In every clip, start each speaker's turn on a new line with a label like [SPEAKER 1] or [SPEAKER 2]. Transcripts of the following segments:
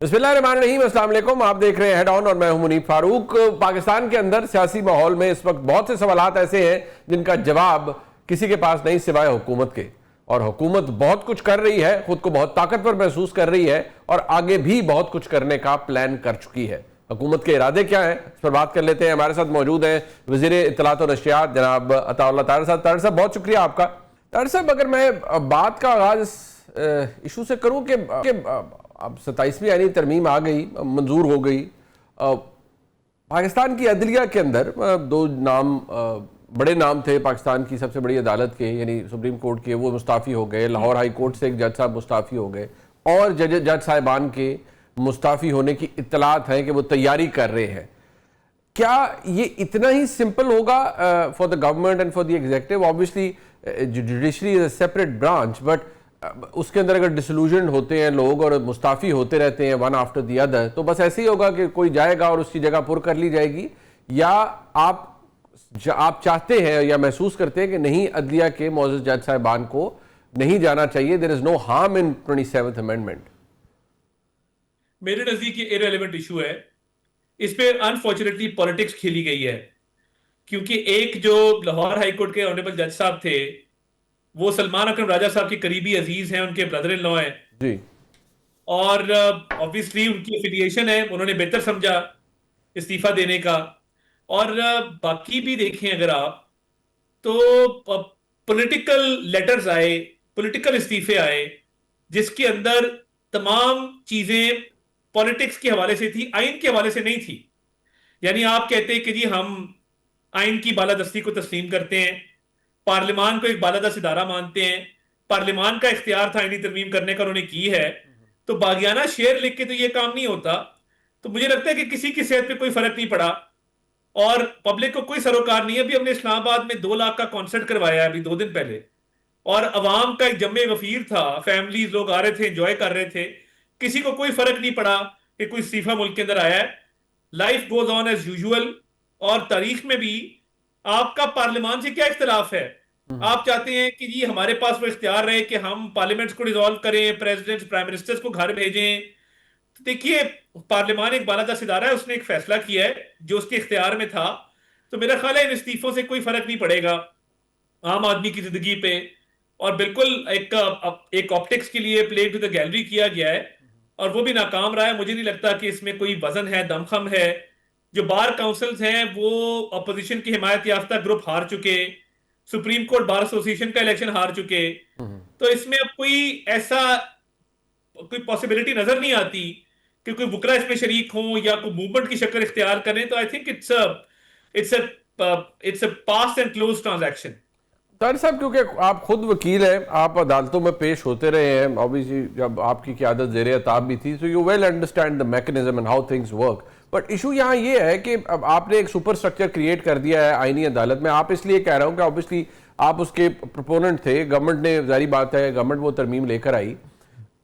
[SPEAKER 1] बिस्मिल्लाहिर्रहमानिर्रहीम, अस्सलाम वालेकुम। आप देख रहे हैं हेड ऑन और मैं हूं मुनीब फारूक। पाकिस्तान के अंदर सियासी माहौल में इस वक्त बहुत से सवालात ऐसे हैं जिनका जवाब किसी के पास नहीं सिवाय हुकूमत के। और हुकूमत बहुत कुछ कर रही है, खुद को बहुत ताकतवर महसूस कर रही है और आगे भी बहुत कुछ करने का प्लान कर चुकी है। हुकूमत के इरादे क्या हैं, इस पर बात कर लेते हैं। हमारे साथ मौजूद हैं वज़ीर इत्तलात और नशियात जनाब अताउल्लाह ताहिर साहब। ताहिर साहब, बहुत शुक्रिया आपका। ताहिर साहब, अगर मैं बात का आगाज इशू से करूं कि अब 27वीं आईनी तरमीम आ गई, मंजूर हो गई। पाकिस्तान की अदलिया के अंदर दो नाम, बड़े नाम थे पाकिस्तान की सबसे बड़ी अदालत के, यानी सुप्रीम कोर्ट के, वो मुस्ताफ़ी हो गए। लाहौर हाई कोर्ट से एक जज साहब मुस्ताफ़ी हो गए और जज साहिबान के मुस्ताफ़ी होने की इत्तलात हैं कि वो तैयारी कर रहे हैं। क्या ये इतना ही सिंपल होगा for the government and for the executive? Obviously judiciary is a separate branch, but उसके अंदर अगर डिसल्यूजन होते हैं लोग और मुस्ताफ़ी होते रहते हैं वन आफ्टर दी अदर, तो बस ऐसे ही होगा कि कोई जाएगा और उसकी जगह पुर कर ली जाएगी? या आप चाहते हैं या महसूस करते हैं कि नहीं, अदलिया के मौजूद जज साहिबान को नहीं जाना चाहिए, there is no harm in 27th amendment?
[SPEAKER 2] मेरे नजदीक ये इररिलेवेंट इशू है। इस पे अनफॉर्चुनेटली पॉलिटिक्स खेली गई है, क्योंकि एक जो लाहौर हाई कोर्ट के ऑनरेबल जज साहब थे, वो सलमान अकरम राजा साहब के करीबी अजीज हैं, उनके ब्रदर इन लॉ हैं
[SPEAKER 1] जी।
[SPEAKER 2] और ऑब्वियसली उनकी एफिलिएशन है, उन्होंने बेहतर समझा इस्तीफा देने का। और बाकी भी देखें अगर आप, तो पॉलिटिकल लेटर्स आए, पॉलिटिकल इस्तीफे आए, जिसके अंदर तमाम चीजें पॉलिटिक्स के हवाले से थी, आइन के हवाले से नहीं थी। यानी आप कहते हैं कि जी हम आइन की बालादस्ती को तस्लीम करते हैं, पार्लियामान को एक बालादस्त इदारा मानते हैं, पार्लियामान का इख्तियार था आईनी तरमीम करने का, उन्होंने की है, तो बागियाना शेर लिख के तो ये काम नहीं होता। तो मुझे लगता है कि किसी की सेहत पे कोई फर्क नहीं पड़ा और पब्लिक को कोई सरोकार नहीं है। अभी हमने इस्लामाबाद में 2 लाख का कॉन्सर्ट करवाया अभी 2 दिन पहले, और अवाम का एक जम्मे गफीर था, फैमिलीज लोग आ रहे थे, एंजॉय कर रहे थे, किसी को कोई फर्क नहीं पड़ा कि कोई इस्तीफा मुल्क के अंदर आया है। Life goes on as usual. और तारीख में भी आपका पार्लियामान से क्या इख्तिलाफ है? आप चाहते हैं कि जी हमारे पास वो इख्तियार रहे कि हम पार्लियामेंट्स को डिसॉल्व करें, प्रेसिडेंट प्राइम मिनिस्टर्स को घर भेजें। तो देखिए, पार्लियामान एक बालादस्त इदारा है, उसने एक फैसला किया है जो उसके इख्तियार में था। तो मेरा ख्याल है इन इस्तीफों से कोई फर्क नहीं पड़ेगा आम आदमी की जिंदगी पे। और बिल्कुल एक ऑप्टिक्स के लिए प्ले टू द गैलरी किया गया है और वो भी नाकाम रहा है। मुझे नहीं लगता कि इसमें कोई वजन है, दमखम है। जो बार काउंसिल्स हैं वो अपोजिशन की हिमायत याफ्ता ग्रुप हार चुके, सुप्रीम कोर्ट बार एसोसिएशन का इलेक्शन हार चुके। तो इसमें अब कोई पॉसिबिलिटी नजर नहीं आती कि कोई बुकरा इसमें शरीक हो या कोई मूवमेंट की शक्ल इख्तियार करें। तो I think it's a past and close transaction.
[SPEAKER 1] Tariq साहब, क्योंकि आप खुद वकील हैं, आप अदालतों में पेश होते रहे हैं, ऑब्वियसली जब आपकी क़यादत ज़ेरे अताब भी थी, so you well understand the mechanism and how things work. But issue यहाँ ये है कि अब आपने एक सुपर स्ट्रक्चर क्रिएट कर दिया है आईनी अदालत में। आप इसलिए कह रहा हूँ कि ऑब्वियसली आप उसके प्रोपोनेंट थे, गवर्नमेंट ने, जारी बात है, गवर्नमेंट वो तरमीम लेकर आई।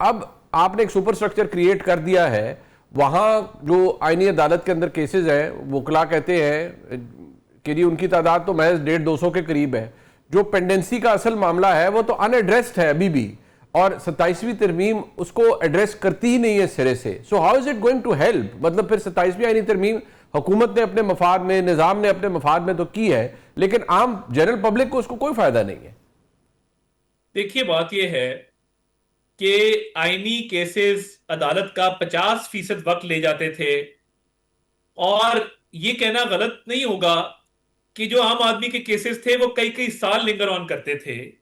[SPEAKER 1] अब आपने एक सुपर स्ट्रक्चर क्रिएट कर दिया है, वहाँ जो आईनी अदालत के अंदर केसेज हैं, वकला कहते हैं कि जी उनकी तादाद तो महज 150-200 के करीब है। जो पेंडेंसी का असल मामला है वो तो अनएड्रेस्ड है अभी भी, और 27वीं तरमीम उसको एड्रेस करती ही नहीं है सिरे से। So how is it going to help? मतलब फिर 27वीं आईनी तरमीम हुकूमत ने अपने मफाद में, निज़ाम ने अपने मफाद में तो की है, लेकिन आम जनरल पब्लिक को उसको कोई फायदा नहीं है।
[SPEAKER 2] देखिए, बात यह है कि आईनी केसेस अदालत का 50% वक्त ले जाते थे, और ये कहना गलत नहीं होगा कि जो आम आदमी के केसेस थे वो कई कई साल लिंगर ऑन करते थे।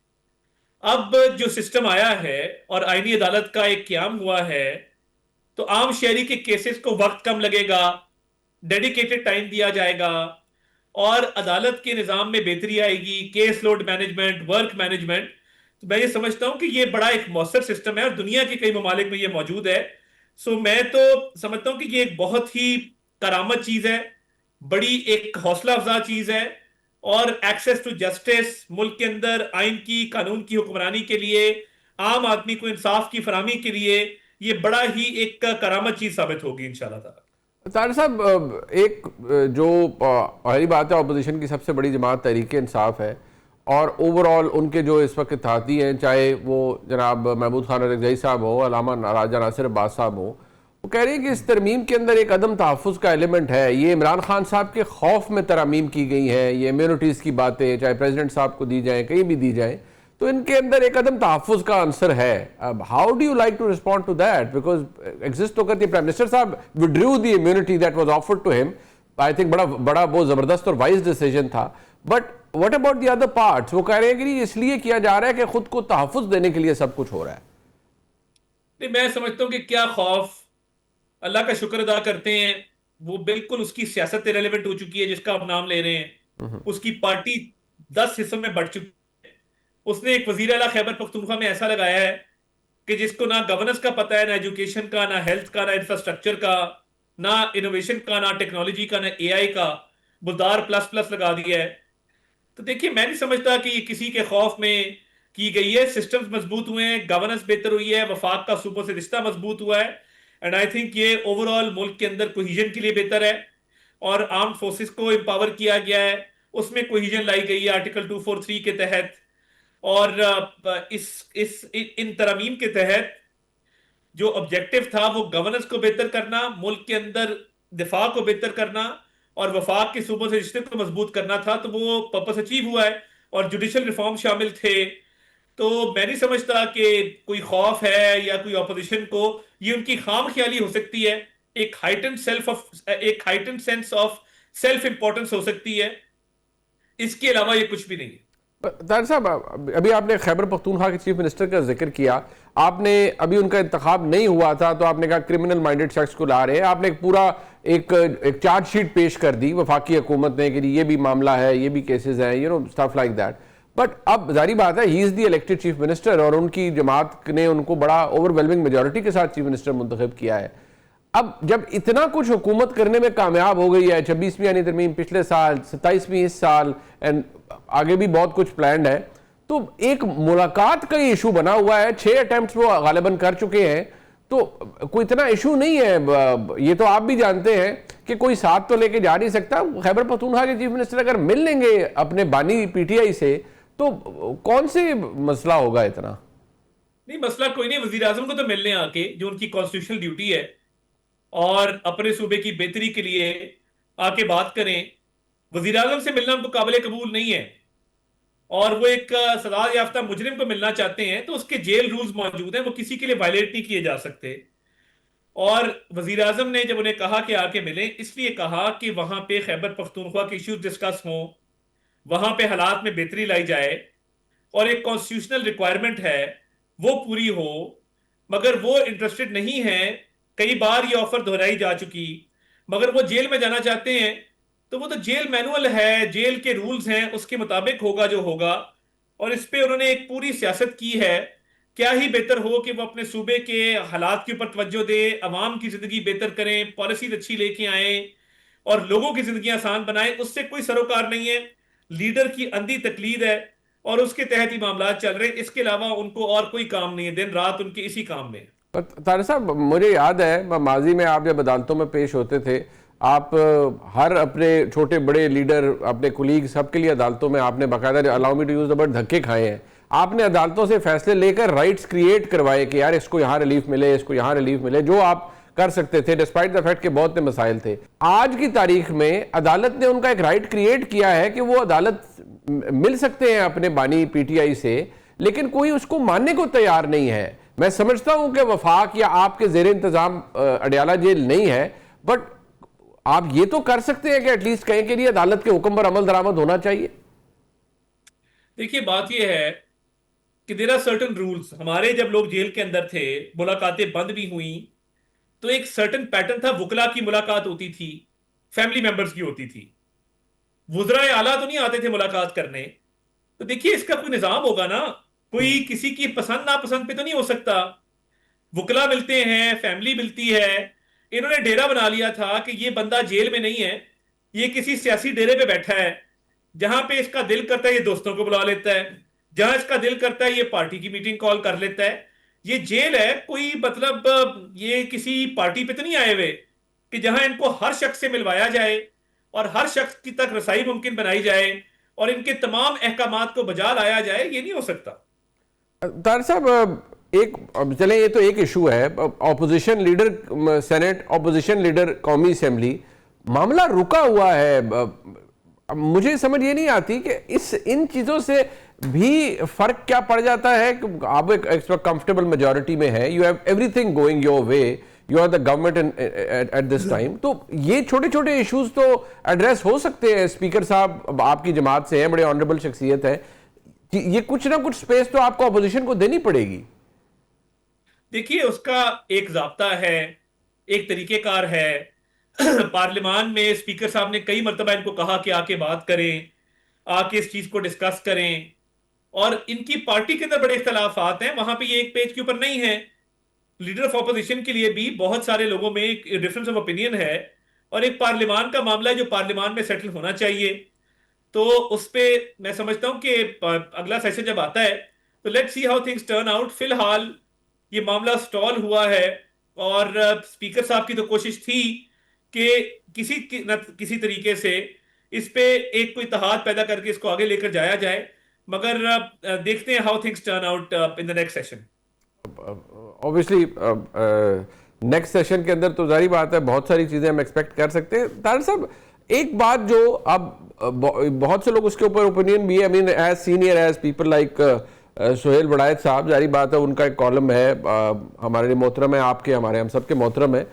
[SPEAKER 2] अब जो सिस्टम आया है और आईनी अदालत का एक क्याम हुआ है, तो आम शहरी के केसेस को वक्त कम लगेगा, डेडिकेटेड टाइम दिया जाएगा और अदालत के निज़ाम में बेहतरी आएगी, case load management, work management. तो मैं ये समझता हूं कि ये बड़ा एक मौसर सिस्टम है और दुनिया के कई ममालिक में ये मौजूद है। सो मैं तो समझता हूं कि ये एक बहुत ही करामत चीज है, बड़ी एक हौसला अफजा चीज है। और एक्सेस टू जस्टिस, मुल्क के अंदर आइन की, कानून की हुक्मरानी के लिए, आम आदमी को इंसाफ की फराहमी के लिए ये बड़ा ही एक करामत चीज साबित होगी इंशाल्लाह ताला।
[SPEAKER 1] तारिक साहब, एक जो पहली बात है, अपोजिशन की सबसे बड़ी जमात तहरीक इंसाफ है और ओवरऑल उनके जो इस वक्त इत्तेहादी हैं, चाहे वो जनाब महमूद खान रज़ाई साहब हो, अल्लामा राजा नासिर अब्बास साहब हो, वो कह रही है कि इस तरमीम के अंदर एक अदम तहफ़्फ़ुज़ का एलिमेंट है, ये इमरान खान साहब के खौफ में तरमीम की गई हैं, ये इम्यूनिटीज़ की बातें चाहे प्रेसिडेंट साहब को दी जाए, कहीं भी दी जाए, तो इनके अंदर एक अदम तहफ़्फ़ुज़ का आंसर है। अब how do you like to respond to that, because exist तो करती है, प्राइम मिनिस्टर साहब withdrew the immunity that was offered to him, I think बड़ा बड़ा बहुत ज़बरदस्त और वाइज डिसीजन था, but what about the other parts? वो कह रहे हैं कि इसलिए किया जा रहा है कि खुद को तहफ़्फ़ुज़ देने के लिए सब कुछ हो रहा है।
[SPEAKER 2] नहीं, मैं समझता हूं कि क्या खौफ, अल्लाह का शुक्र अदा करते हैं, वो बिल्कुल उसकी सियासत इरेलेवेंट हो चुकी है जिसका आप नाम ले रहे हैं। उसकी पार्टी 10 हिस्सों में बढ़ चुकी है। उसने एक वजीर आला खैबर पख्तूनख्वा में ऐसा लगाया है कि जिसको ना गवर्नेंस का पता है, ना एजुकेशन का, ना हेल्थ का, ना इंफ्रास्ट्रक्चर का, ना इनोवेशन का, ना टेक्नोलॉजी का, ना एआई का, बुलदार प्लस प्लस लगा दिया है। तो देखिए, मैं नहीं समझता कि ये किसी के खौफ में की गई है। सिस्टम्स मजबूत हुए हैं, गवर्नेंस बेहतर हुई है, वफाक का सूबों से रिश्ता मजबूत हुआ है, एंड आई थिंक ये ओवरऑल मुल्क के अंदर कोहिजन के लिए बेहतर है। और आर्म फोर्सेस को एम्पावर किया गया है, उसमें कोहिजन लाई गई है आर्टिकल 243 के तहत। और इन तरमीम के तहत जो ऑब्जेक्टिव था वो गवर्नेंस को बेहतर करना, मुल्क के अंदर दिफा को बेहतर करना और वफाक के सूबों से रिश्ते को मजबूत करना था, तो वो पर्पस अचीव हुआ है। और जुडिशल रिफॉर्म शामिल थे। तो मैं नहीं समझता कि कोई खौफ है या कोई ऑपोजिशन को, ये उनकी खाम ख्याली हो सकती है। एक heightened sense of self importance हो सकती है, इसके अलावा ये कुछ भी नहीं है।
[SPEAKER 1] तार साहब, अभी आपने खैबर पख्तूनख्वा के चीफ मिनिस्टर का जिक्र किया, आपने अभी उनका इंतखाब नहीं हुआ था तो आपने कहा क्रिमिनल माइंडेड शख्स को ला रहे हैं, आपने एक पूरा एक चार्जशीट पेश कर दी वफाकी हुकूमत ने कि ये भी मामला है, ये भी केसेस हैं, स्टफ लाइक दैट। बट अब जारी बात है, he is the elected chief minister और उनकी जमात ने उनको बड़ा ओवरवेलमिंग मेजोरिटी के साथ चीफ मिनिस्टर मुंतखब किया है। अब जब इतना कुछ हुकूमत करने में कामयाब हो गई है, 26वीं यानी तरमीम पिछले साल, 27वीं इस साल, एंड आगे भी बहुत कुछ प्लान्ड है, तो एक मुलाकात का इशू बना हुआ है। 6 अटेम्प्ट्स वो गालिबन कर चुके हैं, तो कोई इतना इशू नहीं है। ये तो आप भी जानते हैं कि कोई साथ तो लेके जा नहीं सकता। खैबर पख्तूनख्वा के चीफ मिनिस्टर अगर मिल लेंगे अपने बानी पीटीआई से तो कौन से मसला होगा इतना?
[SPEAKER 2] नहीं, मसला कोई नहीं। वजीर आजम को तो मिलने आके, जो उनकी कॉन्स्टिट्यूशनल ड्यूटी है, और अपने सूबे की बेहतरी के लिए आके बात करें। वजीर आजम से मिलना उनको काबिल कबूल नहीं है, और वो एक सजा याफ्ता मुजरिम को मिलना चाहते हैं, तो उसके जेल रूल्स मौजूद हैं, वो किसी के लिए वायलेट नहीं किए जा सकते। और वजीर आजम ने जब उन्हें कहा कि आके मिलें, इसलिए कहा कि वहां पे खैबर पख्तूनख्वा के इश्यूज डिस्कस हों, वहां पे हालात में बेहतरी लाई जाए, और एक कॉन्स्टिट्यूशनल रिक्वायरमेंट है वो पूरी हो। मगर वो इंटरेस्टेड नहीं है। कई बार ये ऑफर दोहराई जा चुकी, मगर वो जेल में जाना चाहते हैं, तो वो तो जेल मैनुअल है, जेल के रूल्स हैं, उसके मुताबिक होगा जो होगा। और इस पे उन्होंने एक पूरी सियासत की है। क्या ही बेहतर हो कि वो अपने सूबे के हालात के ऊपर तवज्जो दे, अवाम की जिंदगी बेहतर करें, पॉलिसी अच्छी लेके आए और लोगों की जिंदगी आसान बनाए, उससे कोई सरोकार नहीं है। लीडर की अंधी तकलीद है और उसके तहत ही मामला चल रहे हैं। इसके अलावा उनको और कोई काम नहीं है, दिन रात उनके इसी काम में।
[SPEAKER 1] तारिक साहब, मुझे याद है माजी में आप जब अदालतों में पेश होते थे, आप हर अपने छोटे बड़े लीडर, अपने कुलीग, सबके लिए अदालतों में आपने बाकायदा, allow me to use the word, धक्के खाए हैं। आपने अदालतों से फैसले लेकर राइट्स क्रिएट करवाए कि यार इसको यहाँ रिलीफ मिले, इसको यहाँ रिलीफ मिले, जो आप कर सकते थे डिस्पाइट द फैक्ट के बहुत से मसाइल थे। आज की तारीख में अदालत ने उनका एक राइट क्रिएट किया है कि वो अदालत मिल सकते हैं अपने बानी पीटीआई से, लेकिन कोई उसको मानने को तैयार नहीं है। मैं समझता हूं कि वफाक या आपके जेर इंतजाम अडयाला जेल नहीं है, बट आप ये तो कर सकते हैं कि एटलीस्ट कहें कि नहीं, अदालत के हुक्म पर अमल दरामद होना चाहिए।
[SPEAKER 2] देखिए, बात यह है कि देयर आर सर्टेन रूल्स। हमारे जब लोग जेल के अंदर थे, मुलाकातें बंद भी हुई, तो एक सर्टेन पैटर्न था। वुकला की मुलाकात होती थी, फैमिली मेंबर्स की होती थी, वुज़राए आला तो नहीं आते थे मुलाकात करने। तो देखिए, इसका कोई निजाम होगा ना। कोई किसी की पसंद नापसंद पे तो नहीं हो सकता। वुकला मिलते हैं, फैमिली मिलती है। इन्होंने डेरा बना लिया था कि ये बंदा जेल में नहीं है, ये किसी सियासी डेरे पे बैठा है। जहां पे इसका दिल करता है ये दोस्तों को बुला लेता है, जहां इसका दिल करता है ये पार्टी की मीटिंग कॉल कर लेता है। ये जेल है, कोई मतलब ये किसी पार्टी पे तो नहीं आए हुए कि जहां इनको हर शख्स से मिलवाया जाए और हर शख्स की तक रसाई मुमकिन बनाई जाए और इनके तमाम अहकामात को बजा लाया जाए। ये नहीं हो सकता।
[SPEAKER 1] तार साहब, एक अब चले, ये तो एक इशू है, opposition leader senate, opposition leader कौमी असेंबली, मामला रुका हुआ है। अब मुझे समझ ये नहीं आती कि इन चीजों से भी फर्क क्या पड़ जाता है कि आप एक कंफर्टेबल मेजोरिटी में है, you have everything going your way, you are the government at this time, तो ये छोटे छोटे इश्यूज तो एड्रेस हो सकते हैं। स्पीकर साहब आपकी जमात से हैं, बड़े ऑनरेबल शख्सियत है, ये कुछ ना कुछ स्पेस तो आपको अपोजिशन को देनी पड़ेगी।
[SPEAKER 2] देखिए, उसका एक जाब्ता है, एक तरीकेकार है। पार्लियामान में स्पीकर साहब ने कई मरतबा इनको कहा कि आके बात करें, आके इस चीज को डिस्कस करें, और इनकी पार्टी के अंदर बड़े इख्तलाफात हैं, वहां पे ये एक पेज के ऊपर नहीं है। लीडर ऑफ ऑपोजिशन के लिए भी बहुत सारे लोगों में एक डिफरेंस ऑफ ओपिनियन है, और एक पार्लियामान का मामला है जो पार्लियामान में सेटल होना चाहिए। तो उस पे मैं समझता हूं कि अगला सेशन जब आता है तो let's see how things turn out. फिलहाल ये मामला स्टॉल हुआ है, और स्पीकर साहब की तो कोशिश थी कि किसी तरीके से इस पे एक कोई इत्तेहाद पैदा करके इसको आगे लेकर जाया जाए, मगर देखते हैं how things turn out in the next session.
[SPEAKER 1] Obviously next session के अंदर तो जारी बात है, बहुत सारी चीजें हम एक्सपेक्ट कर सकते हैं। तार साहब, एक बात जो अब बहुत से लोग उसके ऊपर ओपिनियन भी है, I mean as senior as people like Sohail बड़ायत साहब, जारी बात है उनका एक कॉलम है, हमारे लिए मोहतरम है, आपके हमारे हम सबके मोहतरम है।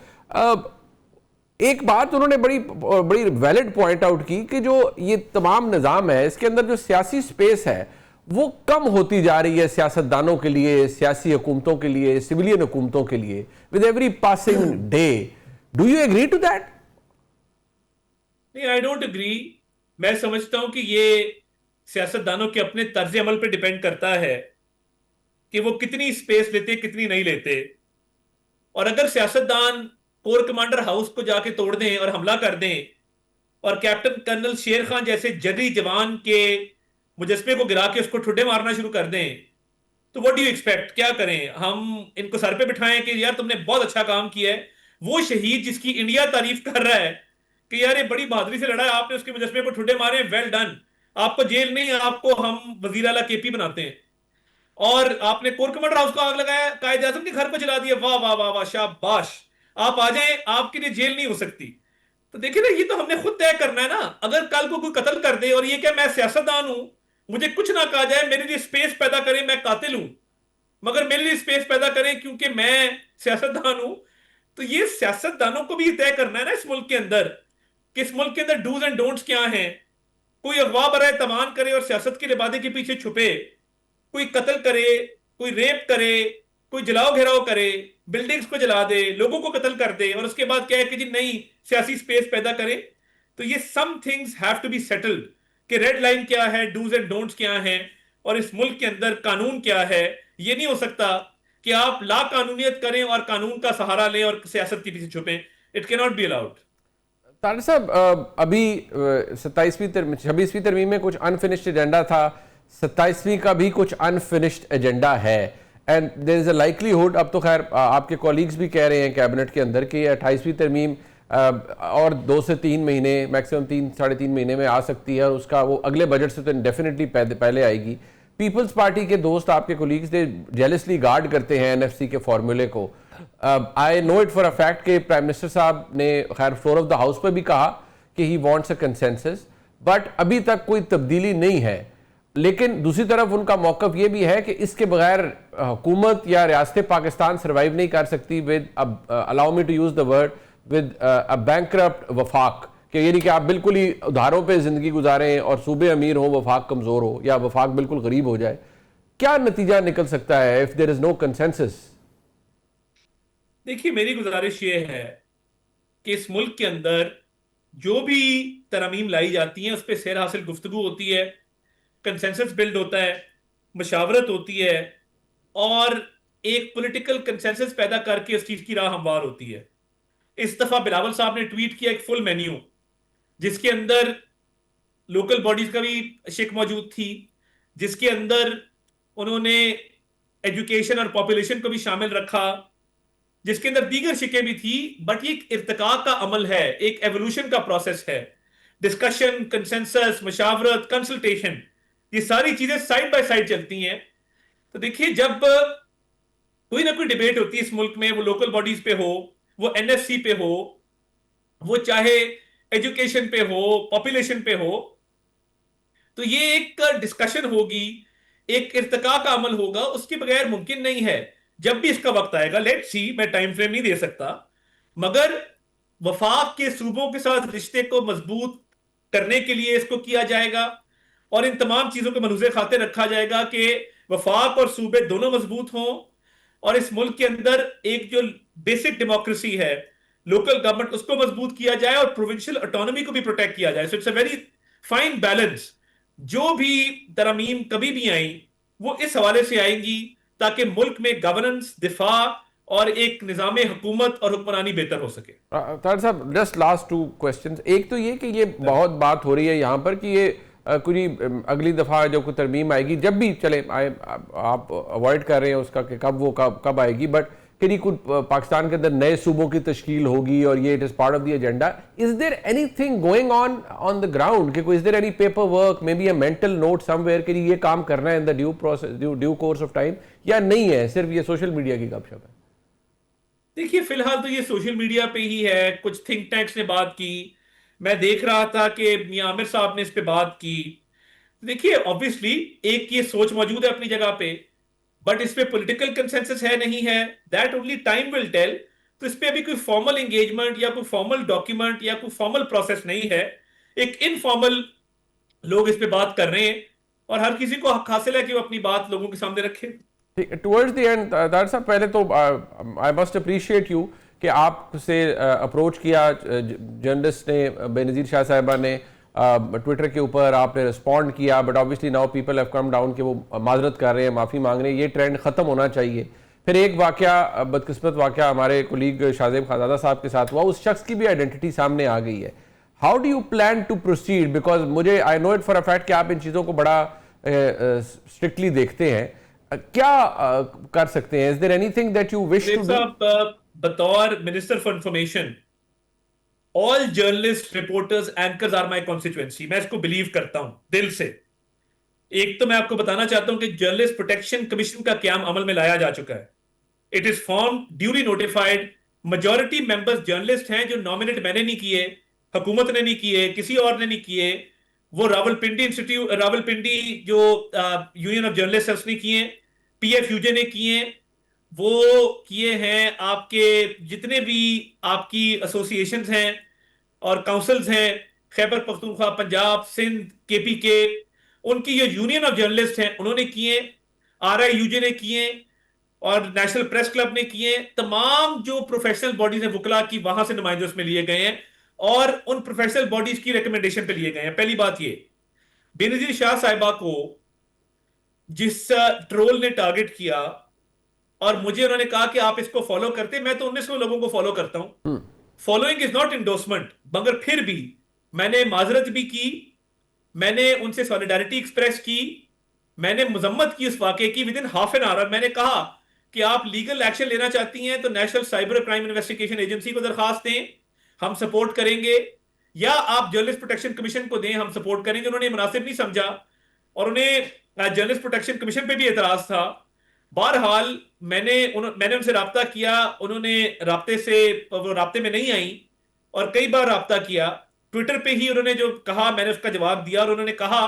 [SPEAKER 1] एक बात उन्होंने बड़ी बड़ी वैलिड पॉइंट आउट की कि जो ये तमाम निज़ाम है इसके अंदर जो सियासी स्पेस है वो कम होती जा रही है सियासतदानों के लिए, सियासी हुकूमतों के लिए, सिविलियन हुकूमतों के लिए, with every passing day. Do you agree to that?
[SPEAKER 2] नहीं, आई डोंट एग्री। मैं समझता हूं कि ये सियासतदानों के अपने तर्ज अमल पर डिपेंड करता है कि वो कितनी स्पेस लेते, कितनी नहीं लेते। और अगर सियासतदान कोर कमांडर हाउस को जाके तोड़ दें और हमला कर दें, और कैप्टन कर्नल शेर खान जैसे जर्री जवान के मुजस्मे को गिरा के उसको ठुड्डे मारना शुरू कर दें, तो व्हाट डू यू एक्सपेक्ट? क्या करें हम? इनको सर पे बिठाएं कि यार तुमने बहुत अच्छा काम किया है? वो शहीद जिसकी इंडिया तारीफ कर रहा है कि यार ये बड़ी बहादुरी से लड़ा है, आपने उसके मुजस्मे को ठुड्डे मारे, वेल डन, आपको जेल नहीं, आपको हम वजीर आला केपी बनाते हैं। और आपने कोर कमांडर हाउस को आग लगाया, कायदे आजम के घर को जला दिया, वाह वाह वाह वाह, शाबाश, आप आ जाएं, आपके लिए जेल नहीं हो सकती। तो देखिए ना, ये तो हमने खुद तय करना है ना। अगर कल को कोई कत्ल कर दे और ये क्या मैं सियासतदान हूं, मुझे कुछ ना कहा जाए, मेरे लिए स्पेस पैदा करें, मैं कातिल हूं, मगर मेरे लिए स्पेस पैदा करें क्योंकि मैं सियासतदान हूं। तो ये सियासतदानों को भी तय करना है ना इस मुल्क के अंदर कि इस मुल्क के अंदर डूज एंड डोंट्स क्या हैं। कोई अगवा बराए तमान करे और सियासत के लिबादे के पीछे छुपे, कोई कत्ल करे, कोई रेप करे, कोई जलाओ घेराव करे, बिल्डिंग्स को जला दे, लोगों को कत्ल कर दे, और उसके बाद क्या है कि जी नहीं, सियासी स्पेस पैदा करे। तो ये some things have to be settled कि रेड लाइन क्या है, डूज एंड डोंट्स क्या हैं, और इस मुल्क के अंदर कानून क्या है। ये नहीं हो सकता कि आप ला कानूनियत करें और कानून का सहारा लें और सियासत के पीछे छुपें। It can not be allowed.
[SPEAKER 1] Tariq साहब, अभी 26वीं तरमीम में कुछ अनफिनिश्ड एजेंडा था, 27वीं का भी कुछ अनफिनिश्ड एजेंडा है, and there is a likelihood, अब तो खैर आपके कॉलीग्स भी कह रहे हैं कैबिनेट के अंदर कि 28वीं तरमीम और 2 से 3 महीने, मैक्सिमम 3-3.5 महीने में आ सकती है, और उसका वो अगले बजट से तो डेफिनेटली पहले आएगी। पीपल्स पार्टी के दोस्त, आपके कोलीग्स, दे जेलसली गार्ड करते हैं एनएफसी के फॉर्मूले को। आई know it for a fact कि प्राइम मिनिस्टर साहब ने खैर फ्लोर ऑफ द हाउस पर भी कहा कि he wants a consensus, but अभी तक कोई तब्दीली नहीं है। लेकिन दूसरी तरफ उनका मौकफ ये भी है कि इसके बगैर हुकूमत या रियासत पाकिस्तान सर्वाइव नहीं कर सकती with, allow me to use the word, with a bankrupt वफाक, कि ये नहीं कि आप बिल्कुल ही उधारों पे जिंदगी गुजारें और सूबे अमीर हो, वफाक कमजोर हो, या वफाक बिल्कुल गरीब हो जाए। क्या नतीजा निकल सकता है if there is no consensus?
[SPEAKER 2] देखिए, मेरी गुजारिश ये है कि इस मुल्क के अंदर जो भी तरमीम लाई जाती हैं उस पर सैर हासिल गुफ्तगू होती है, कंसेंसस बिल्ड होता है, मशावरत होती है, और एक पॉलिटिकल कंसेंसस पैदा करके उस चीज की राह हमवार होती है। इस दफा बिलावल साहब ने ट्वीट किया एक फुल मेन्यू, जिसके अंदर लोकल बॉडीज का भी शिक मौजूद थी, जिसके अंदर उन्होंने एजुकेशन और पॉपुलेशन को भी शामिल रखा, जिसके अंदर दीगर शिकें भी थी। बट ये एक इर्तिका का अमल है, एक एवोल्यूशन का प्रोसेस है। डिस्कशन, कंसेंसस, मशावरत, कंसल्टेशन, ये सारी चीजें साइड बाय साइड चलती हैं। तो देखिए, जब कोई ना कोई डिबेट होती है इस मुल्क में, वो लोकल बॉडीज पे हो, वो एनएससी पे हो, वो चाहे एजुकेशन पे हो, पॉपुलेशन पे हो। तो ये एक डिस्कशन होगी, एक इर्तिका का अमल होगा, उसके बगैर मुमकिन नहीं है। जब भी इसका वक्त आएगा, लेट्स सी, मैं टाइम फ्रेम नहीं दे सकता, मगर वफाक के सूबों के साथ रिश्ते को मजबूत करने के लिए इसको किया जाएगा, और इन तमाम चीजों को मनुज़े खातिर रखा जाएगा कि वफाक और सूबे दोनों मजबूत हों, और इस मुल्क के अंदर एक जो बेसिक डेमोक्रेसी है, लोकल गवर्नमेंट, उसको मजबूत किया जाए और प्रोविंशियल ऑटोनॉमी को भी प्रोटेक्ट किया जाए। So it's a very fine balance. जो भी तरमीम कभी भी आई, वो इस हवाले से आएंगी ताकि मुल्क में गवर्नेंस, दिफा और एक निजाम हुकूमत और हुक्मरानी बेहतर हो सके।
[SPEAKER 1] तार साहब, जस्ट लास्ट टू क्वेश्चंस। एक तो ये कि ये बहुत बात हो रही है यहाँ पर कि ये कोई अगली दफ़ा जो कोई तरमीम आएगी, जब भी चले आए, आप अवॉइड कर रहे हैं उसका कि कब वो कब आएगी, बट कि कुछ पाकिस्तान के अंदर नए सूबों की तश्कील होगी और ये it is part of the agenda. Is there anything going on the ground, कि कोई is there any paper work, maybe a mental note somewhere कि ये काम करना है in the due process, due course of time, या नहीं है, सिर्फ ये सोशल मीडिया की गपशप है?
[SPEAKER 2] देखिए, फिलहाल तो ये सोशल मीडिया पे ही है। कुछ थिंक टैंक्स ने बात की, मैं देख रहा था कि मियां आमिर साहब ने इस पे बात की। देखिए, ऑब्वियसली एक ये सोच मौजूद है अपनी जगह पे, बट इस पे पॉलिटिकल कंसेंसस है नहीं है, that only time will tell. तो इस पे अभी कोई फॉर्मल एंगेजमेंट या कोई फॉर्मल डॉक्यूमेंट या कोई फॉर्मल प्रोसेस नहीं है। एक इनफॉर्मल लोग इस पे बात कर रहे हैं, और हर किसी को हक हासिल है कि वो अपनी बात लोगों के सामने रखे।
[SPEAKER 1] टुवर्ड्स द एंड तार साहब, पहले तो आई मस्ट अप्रिशिएट यू कि आपसे अप्रोच किया जर्नलिस्ट ने, बेनज़ीर शाह साहिबा ने, ट्विटर के ऊपर आपने रिस्पॉन्ड किया, but obviously now people have come down कि वो माजरत कर रहे हैं, माफ़ी मांग रहे हैं, ये ट्रेंड ख़त्म होना चाहिए। फिर एक वाक़या, बदकिस्मत वाक़या हमारे कोलीग शाहजेब खानज़ादा साहब के साथ हुआ, उस शख्स की भी आइडेंटिटी सामने आ गई है। How do you plan to proceed? Because मुझे, I know it for a fact कि आप इन चीज़ों को बड़ा स्ट्रिक्टली देखते हैं। क्या कर सकते हैं? Is there anything that you wish to do?
[SPEAKER 2] बतौर minister for information, all journalists, reporters, anchors are my constituency. मैं इसको बिलीव करता हूं दिल से। एक तो मैं आपको बताना चाहता हूं कि जर्नलिस्ट प्रोटेक्शन कमीशन का क्याम अमल में लाया जा चुका है। It is form, duly notified. Majority members journalist हैं, जो नॉमिनेट मैंने नहीं किए, हुकूमत ने नहीं किए, किसी और ने नहीं किए। वो रावलपिंडी इंस्टीट्यूट, रावलपिंडी जो यूनियन ऑफ जर्नलिस्ट है उसने किए, पीएफयूजे ने किए, वो किए हैं। आपके जितने भी आपकी एसोसिएशंस हैं और काउंसिल्स हैं, खैबर पख्तूनख्वा, पंजाब, सिंध, केपीके, उनकी जो यूनियन ऑफ जर्नलिस्ट हैं उन्होंने किए, आरआईयूजे ने किए, और नेशनल प्रेस क्लब ने किए। तमाम जो प्रोफेशनल बॉडीज हैं वुकला की, वहां से नुमाइंदे उसमें लिए गए हैं, और उन प्रोफेशनल बॉडीज की रिकमेंडेशन पे लिए गए हैं। पहली बात ये, बेनजीर शाह साहिबा को जिस ट्रोल ने टारगेट किया और मुझे उन्होंने कहा कि आप इसको फॉलो करते, मैं तो 1900 लोगों को फॉलो करता हूं। फॉलोइंग इज नॉट इंडोर्समेंट, मगर फिर भी मैंने माजरत भी की, मैंने उनसे सॉलिडारिटी एक्सप्रेस की, मैंने मजम्मत की उस वाकये की। With in half an hour मैंने कहा कि आप लीगल एक्शन लेना चाहती हैं तो national cyber crime investigation agency को दरखास्त दें, हम सपोर्ट करेंगे, या आप जर्नलिस्ट प्रोटेक्शन कमीशन को दें, हम सपोर्ट करेंगे। उन्होंने मुनासिब नहीं समझा, और उन्हें जर्नलिस्ट प्रोटेक्शन कमीशन पे भी एतराज था। बहरहाल मैंने उनसे राब्ता किया, उन्होंने वो राब्ते में नहीं आई, और कई बार राब्ता किया। ट्विटर पे ही उन्होंने जो कहा मैंने उसका जवाब दिया, और उन्होंने कहा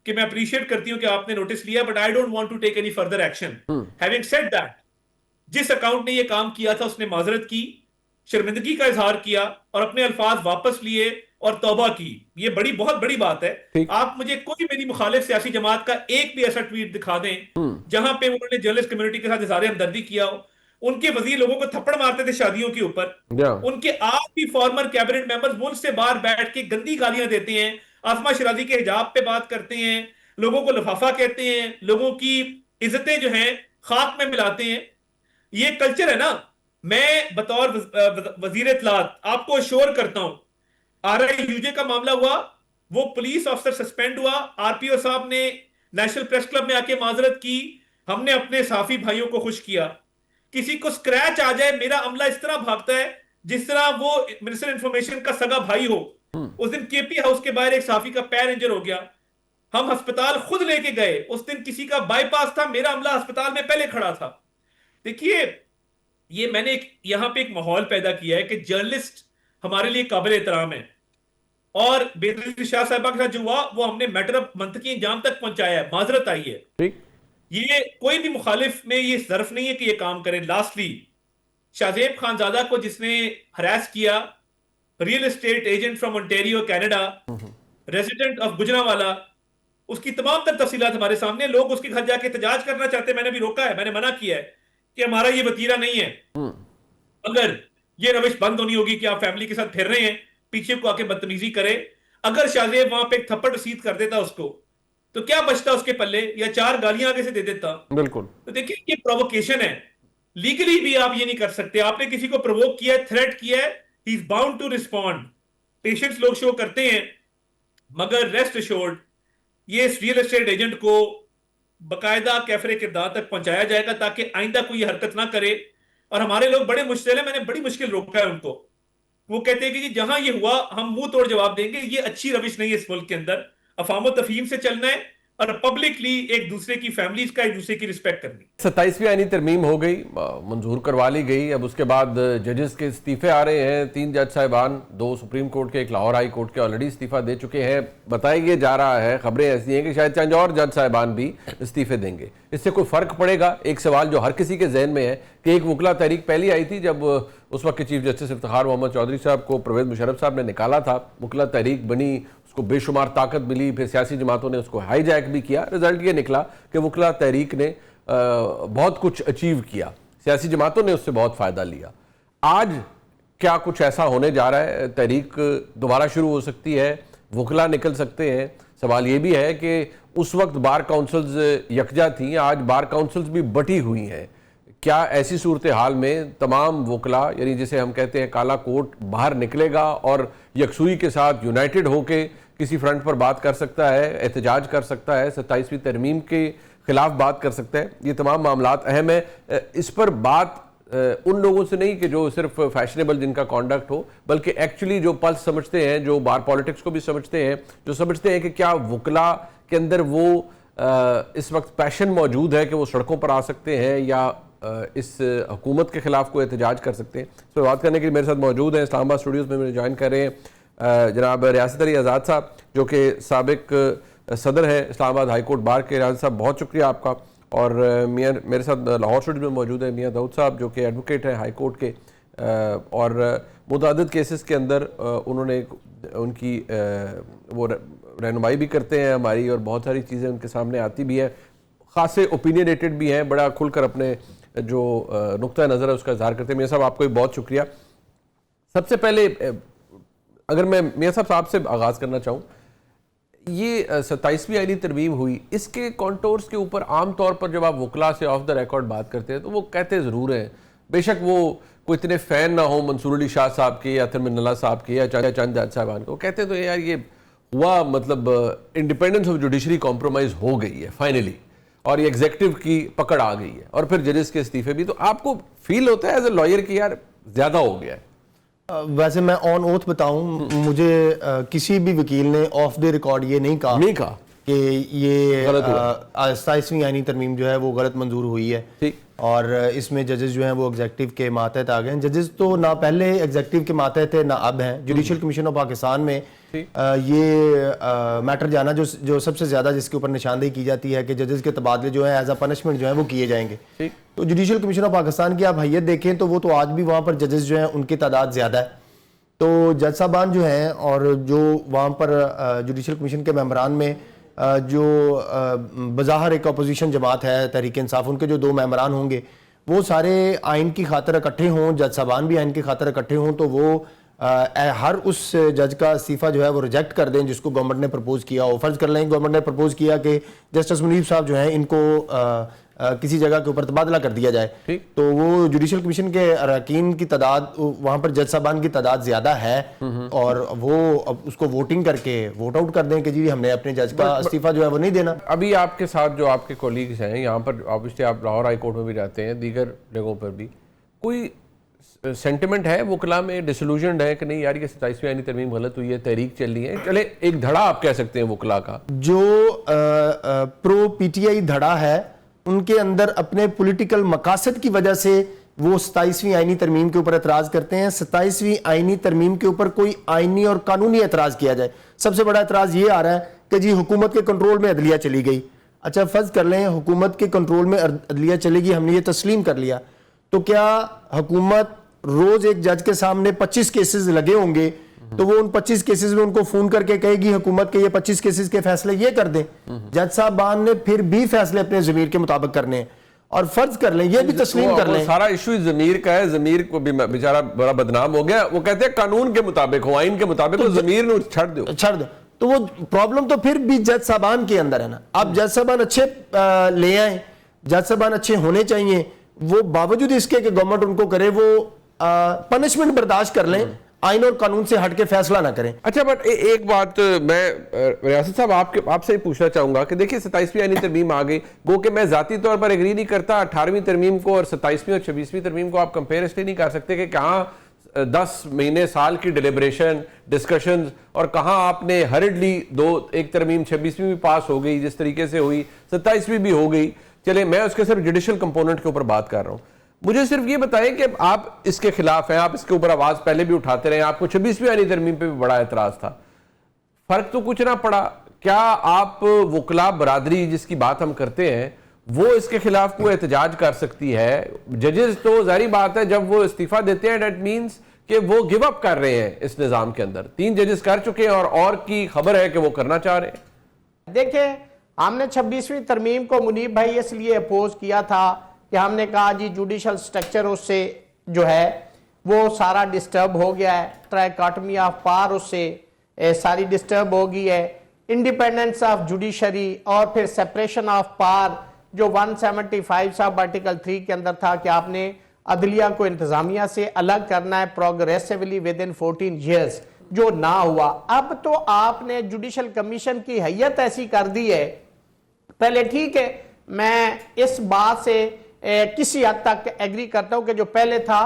[SPEAKER 2] कि मैं अप्रिशिएट करती हूं कि आपने नोटिस लिया, but I don't want to take any further action. Having said that, जिस अकाउंट ने ये काम किया था उसने माजरत की, शर्मिंदगी का इजहार किया, और अपने अल्फाज वापस लिए और तौबा की। ये बहुत बड़ी बात है। आप मुझे कोई मेरी मुखालिफ सियासी जमात का एक भी ऐसा ट्वीट दिखा दें जहां पे उन्होंने जर्नलिस्ट कम्युनिटी के साथ इजहार हमदर्दी किया हो। उनके वजीर लोगों को थप्पड़ मारते थे शादियों के ऊपर। उनके आप भी फॉर्मर कैबिनेट मेंबर्स मुल्क से बाहर बैठ के गंदी गालियां देते हैं, आसमा शराजी के हिजाब पे बात करते हैं, लोगों को लिफाफा कहते हैं, लोगों की इज्जतें जो हैं खाक में मिलाते हैं। ये कल्चर है ना। मैं बतौर वजीर इत्तलात आपको श्योर करता हूं, आरआईयूजे का मामला हुआ, वो पुलिस ऑफिसर सस्पेंड हुआ, आरपीओ साहब ने नेशनल प्रेस क्लब में आके माजरत की, हमने अपने साफी भाइयों को खुश किया। किसी को स्क्रैच आ जाए, मेरा अमला इस तरह भागता है जिस तरह वो मिनिस्टर इंफॉर्मेशन का सगा भाई हो। उस दिन केपी हाउस के बाहर एक साफी का पैर इंजर हो गया, हम अस्पताल खुद लेके गए। उस दिन किसी का बाईपास था, मेरा अमला अस्पताल में पहले खड़ा था। देखिए, ये मैंने यहां पे एक माहौल पैदा किया है कि जर्नलिस्ट हमारे लिए काबिल एहतराम है, और बेनजीर शाह साहबा के साथ जो हुआ वो हमने मैटर ऑफ मंथ की अंजाम तक पहुंचाया है, माजरत आई है।
[SPEAKER 1] ठीक।
[SPEAKER 2] ये कोई भी मुखालिफ में ये जरफ नहीं है कि ये काम करे। लास्टली, शाहजेब खानजादा को जिसने हरास किया, real estate agent from Ontario Canada, resident of Gujranwala, उसकी तमाम तर तफसीलात हमारे सामने। लोग उसके घर जाके एहतजाज करना चाहते हैं, मैंने भी रोका है, मैंने मना किया है कि हमारा ये वतीरा नहीं है। अगर ये रविश बंद होनी होगी कि आप फैमिली के साथ फिर रहे हैं, पीछे को आके बदतमीजी करे। अगर शाहजेब वहां पे एक थप्पड़ रसीद कर देता उसको, तो क्या बचता उसके पल्ले, या 4 गालियां आगे से दे देता।
[SPEAKER 1] बिल्कुल।
[SPEAKER 2] तो देखिए, ये प्रोवोकेशन है। लीगली भी आप ये नहीं कर सकते। आपने किसी को प्रोवोक किया है, थ्रेट किया है, he is bound to respond. Patience लोग शो करते हैं, मगर रेस्ट एश्योर्ड, ये इस रियल एस्टेट एजेंट को बकायदा कैफरे किरदार तक पहुंचाया जाएगा ताकि आइंदा कोई ये हरकत ना करे। और हमारे लोग बड़े मुश्किल है, मैंने बड़ी मुश्किल रोका है उनको। वो कहते हैं कि जी जहां ये हुआ हम मुंह तोड़ जवाब देंगे। ये अच्छी रविश नहीं है इस मुल्क के अंदर। अफाम तफहीम से चलना है और पब्लिकली एक दूसरे की फैमिलीज का, एक दूसरे की रिस्पेक्ट करनी।
[SPEAKER 1] 27वीं आईनी तरमीम हो गई, मंजूर करवा ली गई। अब उसके बाद जजेस के इस्तीफे आ रहे हैं। 3 जज साहिबान, 2 सुप्रीम कोर्ट के, 1 लाहौर हाई कोर्ट के ऑलरेडी इस्तीफा दे चुके हैं। बताया जा रहा है, खबरें ऐसी हैं कि शायद चंद और जज साहिबान भी इस्तीफे देंगे। इससे कोई फर्क पड़ेगा? एक सवाल जो हर किसी के जहन में है कि एक वकला तहरीक पहली आई थी जब उस वक्त के चीफ जस्टिस इफ्तिखार मोहम्मद चौधरी साहब को परवेज मुशर्रफ साहब ने निकाला था। वकला तहरीक बनी, उसको बेशुमार ताकत मिली, फिर सियासी जमातों ने उसको हाईजैक भी किया। रिजल्ट ये निकला कि वकला तहरीक ने बहुत कुछ अचीव किया, सियासी जमातों ने उससे बहुत फ़ायदा लिया। आज क्या कुछ ऐसा होने जा रहा है? तहरीक दोबारा शुरू हो सकती है, वकला निकल सकते हैं। सवाल ये भी है कि उस वक्त बार काउंसिल्स यकजा थी, आज बार काउंसिल्स भी बटी हुई हैं। क्या ऐसी सूरत हाल में तमाम वकला, यानी जिसे हम कहते हैं काला कोट, बाहर निकलेगा और यकसुई के साथ यूनाइटेड होके किसी फ्रंट पर बात कर सकता है, एहतजाज कर सकता है, 27वीं तरमीम के खिलाफ बात कर सकता है? ये तमाम मामलात अहम है। इस पर बात उन लोगों से नहीं कि जो सिर्फ फैशनेबल जिनका कॉन्डक्ट हो, बल्कि एक्चुअली जो पल्स समझते हैं, जो बार पॉलिटिक्स को भी समझते हैं, जो समझते हैं कि क्या वकला के अंदर वो इस वक्त पैशन मौजूद है कि वो सड़कों पर आ सकते हैं या इस हुकूमत के खिलाफ कोई एहतजाज कर सकते हैं। इस पर बात करने के लिए मेरे साथ मौजूद हैं, इस्लामाबाद स्टूडियोज़ में मेरे ज्वाइन कर रहे हैं जनाब रियासत अली आज़ाद साहब, जो कि साबिक सदर है इस्लामाबाद हाई कोर्ट बार के। रियासत साहब, बहुत शुक्रिया आपका। और मियाँ मेरे साथ लाहौर स्टूडियो में मौजूद है मियाँ दाऊद साहब, जो कि एडवोकेट हैं हाई कोर्ट के, और मुतअद्दिद केसेस के अंदर उन्होंने उनकी वो रहनुमाई भी करते हैं हमारी, और बहुत सारी चीज़ें उनके सामने आती भी हैं, ख़ासे ओपिनियनेटेड भी हैं, बड़ा खुलकर अपने जो नुक्ता नज़र है उसका इजहार करते हैं। मियाँ साहब, आपको भी बहुत शुक्रिया। सबसे पहले अगर मैं मियाँ साहब से आगाज़ करना चाहूँ, ये 27वीं आईनी तरमीम हुई, इसके कॉन्टोर्स के ऊपर आम तौर पर जब आप वकला से ऑफ द रिकॉर्ड बात करते हैं तो वो कहते ज़रूर हैं, बेशक वो कोई इतने फ़ैन ना हो मंसूर अली शाह साहब के या थरमिन अल्लाह साहब के या चंद जज साहबान को, कहते तो यार ये हुआ, मतलब इंडिपेंडेंस ऑफ जुडिशरी कॉम्प्रोमाइज़ हो गई है फाइनली, और ये एग्जेक्टिव की पकड़ आ गई है, और फिर जजेस के इस्तीफे भी। तो आपको फील होता है एज ए लॉयर कि यार ज़्यादा हो गया है?
[SPEAKER 3] वैसे मैं ऑन ओथ बताऊं, मुझे किसी भी वकील ने ऑफ द रिकॉर्ड ये नहीं कहा कि ये 27वीं आईनी तरमीम जो है वो गलत मंजूर हुई है और इसमें जजेस जो हैं वो एग्जेक्टिव के मातहत आ गए। जजेस तो ना पहले एग्जेक्टिव के मातहत थे ना अब हैं। जुडिशल कमीशन ऑफ पाकिस्तान में ये मैटर जाना जो सबसे ज़्यादा जिसके ऊपर निशानदेही की जाती है कि जजेस के तबादले जो है एज अ पनिशमेंट जो है वो किए जाएंगे। तो जुडिशल कमीशन ऑफ पाकिस्तान की आप हैयत देखें तो वो तो आज भी वहाँ पर जजेस जो हैं उनकी तादाद ज़्यादा है। तो जज साहबान जो हैं और जो वहाँ पर जुडिशल कमीशन के मेंबरान में जो बज़ाहिर एक अपोजिशन जमात है तहरीक इंसाफ, उनके जो 2 मेंबरान होंगे वो सारे आइन की खातर इकट्ठे हों, जज साहबान भी आइन की खातर इकट्ठे हों, तो वो हर उस जज का इस्तीफ़ा जो है वो रिजेक्ट कर दें जिसको गवर्नमेंट ने प्रपोज किया हो। फर्ज कर लें गवर्नमेंट ने प्रपोज किया कि जस्टिस मुनीब साहब जो हैं इनको किसी जगह के ऊपर तबादला कर दिया जाए, तो वो जुडिशल कमीशन के अरकान की तादाद, वहाँ पर जज साहबान की तादाद ज़्यादा है और वो अब उसको वोटिंग करके वोट आउट कर दें कि जी हमने अपने जज का इस्तीफ़ा जो है वो नहीं देना।
[SPEAKER 1] अभी आपके साथ जो आपके कोलीग्स हैं यहाँ पर, ऑब्वियसली आप लाहौर हाई कोर्ट में भी जाते हैं, दीगर जगहों पर भी, कोई सेंटिमेंट है वकला में, डिसल्यूजनड है कि नहीं यार ये 27वीं आईनी तरमीम गलत हुई है, तहरीक चल रही है, चले एक धड़ा आप कह सकते हैं वकला का,
[SPEAKER 3] जो प्रो पीटीआई धड़ा है उनके अंदर अपने पॉलिटिकल मकासद की वजह से वो 27वीं आईनी तरमीम के ऊपर एतराज करते हैं। 27वीं आईनी तरमीम के ऊपर कोई आईनी और कानूनी एतराज किया जाए, सबसे बड़ा एतराज ये आ रहा है कि जी हुकूमत के कंट्रोल में अदलिया चली गई। अच्छा फर्ज कर लें हुकूमत के कंट्रोल में अदलिया चलेगी, हमने ये तस्लीम कर लिया, तो क्या हुकूमत रोज एक जज के सामने 25 केसेस लगे होंगे तो वो उन 25 केसेस में उनको फोन करके कहेगी हुकूमत के ये 25 केसेस के फैसले ये कर दें? जज साहबान ने फिर भी फैसले अपने ज़मीर के मुताबिक करने हैं। और फर्ज कर लें, ये भी तस्लीम कर लें,
[SPEAKER 1] सारा इशू ज़मीर का है, ज़मीर को भी बेचारा बड़ा बदनाम हो गया। वो कहते हैं कानून के मुताबिक हो, आइन के मुताबिक हो, ज़मीर ने छड़ दो।
[SPEAKER 3] तो वो प्रॉब्लम तो फिर भी जज साहबान के अंदर है ना। अब जज साहबान अच्छे ले आए, जज साहबान अच्छे होने चाहिए, वो बावजूद इसके कि गवर्नमेंट उनको करे वो पनिशमेंट बर्दाश्त कर लें, आइन और कानून से हट के फैसला ना करें।
[SPEAKER 1] अच्छा बट एक बात मैं रियासत साहब आपसे ही पूछना चाहूंगा कि देखिए 27वीं आईनी तरमीम आ गई, गो कि मैं जाती तौर पर एग्री नहीं करता 18वीं तरमीम को और 27वीं और 26वीं तरमीम को आप कंपेयर इसलिए नहीं कर सकते कि कहाँ 10 महीने साल की डिलिब्रेशन डिस्कशंस और कहाँ आपने हरिडली एक तरमीम 26वीं भी पास हो गई जिस तरीके से हुई, 27वीं भी हो गई। चले मैं उसके सिर्फ जुडिशल कंपोनेंट के ऊपर बात कर रहा हूँ। मुझे सिर्फ ये बताएं कि आप इसके खिलाफ हैं, आप इसके ऊपर आवाज पहले भी उठाते रहे, आपको 26वीं आईनी तरमीम पे भी बड़ा एतराज था, फर्क तो कुछ ना पड़ा। क्या आप वकला बरादरी जिसकी बात हम करते हैं वो इसके खिलाफ कोई एहतजाज कर सकती है? जजेस तो जारी बात है जब वो इस्तीफा देते हैं डेट मीन्स कि वो गिव अप कर रहे हैं इस निजाम के अंदर। 3 जजेस कर चुके हैं और की खबर है कि वो करना चाह रहे हैं।
[SPEAKER 4] देखिए हमने 26वीं तरमीम को मुनीब भाई इसलिए अपोज किया था कि हमने कहा जी जुडिशल स्ट्रक्चर उससे जो है वो सारा डिस्टर्ब हो गया है, ट्राइकॉटमी ऑफ पावर उससे सारी डिस्टर्ब हो गई है, इंडिपेंडेंस ऑफ जुडिशरी और फिर सेपरेशन ऑफ पावर जो 175 सब आर्टिकल 3 के अंदर था कि आपने अदलिया को इंतजामिया से अलग करना है प्रोग्रेसिवली विद इन 14 ईयर्स, जो ना हुआ। अब तो आपने जुडिशल कमीशन की हैयत ऐसी कर दी है, पहले ठीक है मैं इस बात से किसी हद तक एग्री करता हूं कि जो पहले था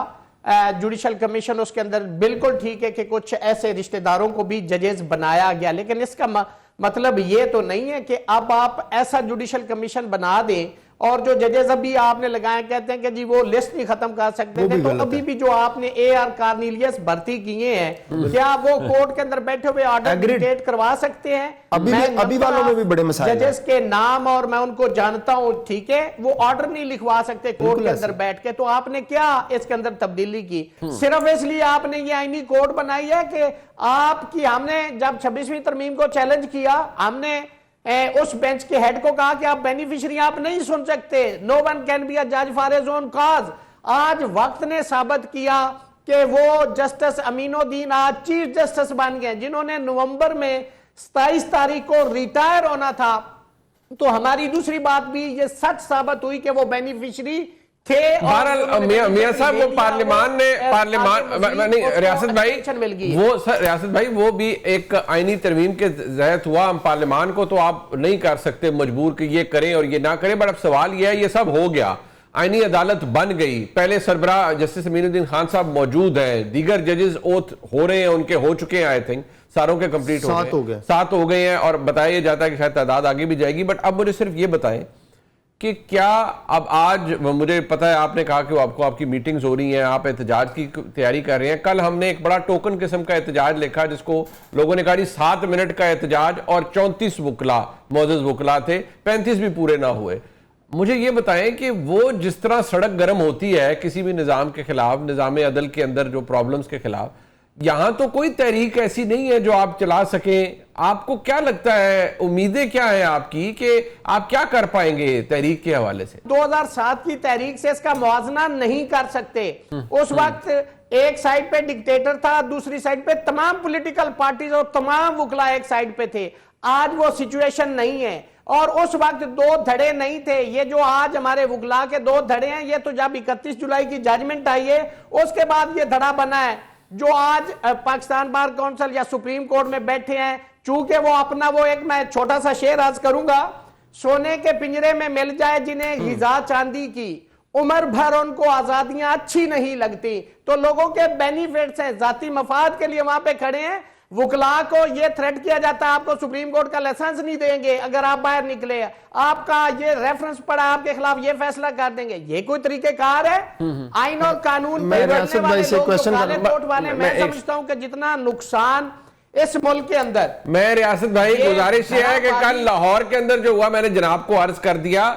[SPEAKER 4] जुडिशल कमीशन उसके अंदर बिल्कुल ठीक है कि कुछ ऐसे रिश्तेदारों को भी जजेस बनाया गया, लेकिन इसका मतलब ये तो नहीं है कि अब आप ऐसा जुडिशल कमीशन बना दें और जो जजेस अभी आपने लगाए कहते हैं कि जी वो लिस्ट नहीं खत्म कर सकते थे, तो अभी भी जो आपने AR कार्निलियस भर्ती किए हैं क्या वो कोर्ट के अंदर बैठे हुए ऑर्डर डिक्टेट करवा सकते हैं?
[SPEAKER 3] अभी वालों में भी बड़े मसाइल
[SPEAKER 4] जजेस के नाम और मैं उनको जानता हूं, ठीक है, वो ऑर्डर नहीं लिखवा सकते कोर्ट के अंदर बैठ के, तो आपने क्या इसके अंदर तब्दीली की? सिर्फ इसलिए आपने ये आईनी कोड बनाई है कि आपकी हमने जब 26वीं तरमीम को चैलेंज किया हमने उस बेंच के हेड को कहा कि आप बेनिफिशियरी आप नहीं सुन सकते, no one can be a जज फॉर हिज ओन कॉज। आज वक्त ने साबित किया कि वो जस्टिस अमीनुद्दीन आज चीफ जस्टिस बन गए जिन्होंने नवंबर में 27 तारीख को रिटायर होना था। तो हमारी दूसरी बात भी ये सच साबित हुई कि वो बेनिफिशियरी थे।
[SPEAKER 1] मियां साहब वो पार्लियामान रियासत भाई वो भी एक आईनी तरमीम के जहत हुआ, हम पार्लियामान को तो आप नहीं कर सकते मजबूर कि ये करें और ये ना करें, बट अब सवाल ये है ये सब हो गया, आईनी अदालत बन गई, पहले सरबराह जस्टिस अमीनुद्दीन खान साहब मौजूद हैं, दीगर जजेस ओथ हो रहे हैं, उनके हो चुके हैं, आई थिंक सारों के कंप्लीट सात हो गए हैं और बताया जाता है कि शायद तादाद आगे भी जाएगी। बट अब मुझे सिर्फ ये बताएं कि क्या अब आज मुझे पता है आपने कहा कि आपको आपकी मीटिंग्स हो रही हैं, आप एहतजाज की तैयारी कर रहे हैं, कल हमने एक बड़ा टोकन किस्म का एहतजाज लिखा जिसको लोगों ने कहा जी 7 मिनट का एहतजाज और 34 वकला मौजूद वकला थे, 35 भी पूरे ना हुए। मुझे ये बताएं कि वो जिस तरह सड़क गर्म होती है किसी भी निज़ाम के खिलाफ, निज़ाम अदल के अंदर जो प्रॉब्लम्स के खिलाफ, यहां तो कोई तहरीक ऐसी नहीं है जो आप चला सकें। आपको क्या लगता है, उम्मीदें क्या है आपकी कि आप क्या कर पाएंगे तहरीक के हवाले से?
[SPEAKER 4] 2007 की तहरीक से इसका मुआवजा नहीं कर सकते। उस वक्त एक साइड पे डिक्टेटर था, दूसरी साइड पे तमाम पॉलिटिकल पार्टीज और तमाम वकला एक साइड पे थे। आज वो सिचुएशन नहीं है और उस वक्त 2 धड़े नहीं थे। ये जो आज हमारे वकला के 2 धड़े हैं, ये तो जब 31 जुलाई की जजमेंट आई है उसके बाद ये धड़ा बना है। जो आज पाकिस्तान बार काउंसिल या सुप्रीम कोर्ट में बैठे हैं, चूंकि वो अपना वो एक मैं छोटा सा शेर अर्ज करूंगा, सोने के पिंजरे में मिल जाए जिन्हें गिजा चांदी की, उम्र भर उनको आजादियां अच्छी नहीं लगती। तो लोगों के बेनिफिट्स हैं, जाती मफाद के लिए वहां पे खड़े हैं, वकला को ये थ्रेट किया जाता है आपको सुप्रीम कोर्ट का लाइसेंस नहीं देंगे अगर आप बाहर निकले, आपका ये रेफरेंस पड़ा आपके खिलाफ ये फैसला कर देंगे। ये कोई तरीकेकार है? आइन और कानून
[SPEAKER 3] मैं रियासत भाई से क्वेश्चन
[SPEAKER 4] वाले मैं समझता हूं कि जितना नुकसान इस मुल्क के अंदर,
[SPEAKER 1] मैं रियासत भाई गुजारिश ये है कि कल लाहौर के अंदर जो हुआ मैंने जनाब को अर्ज कर दिया,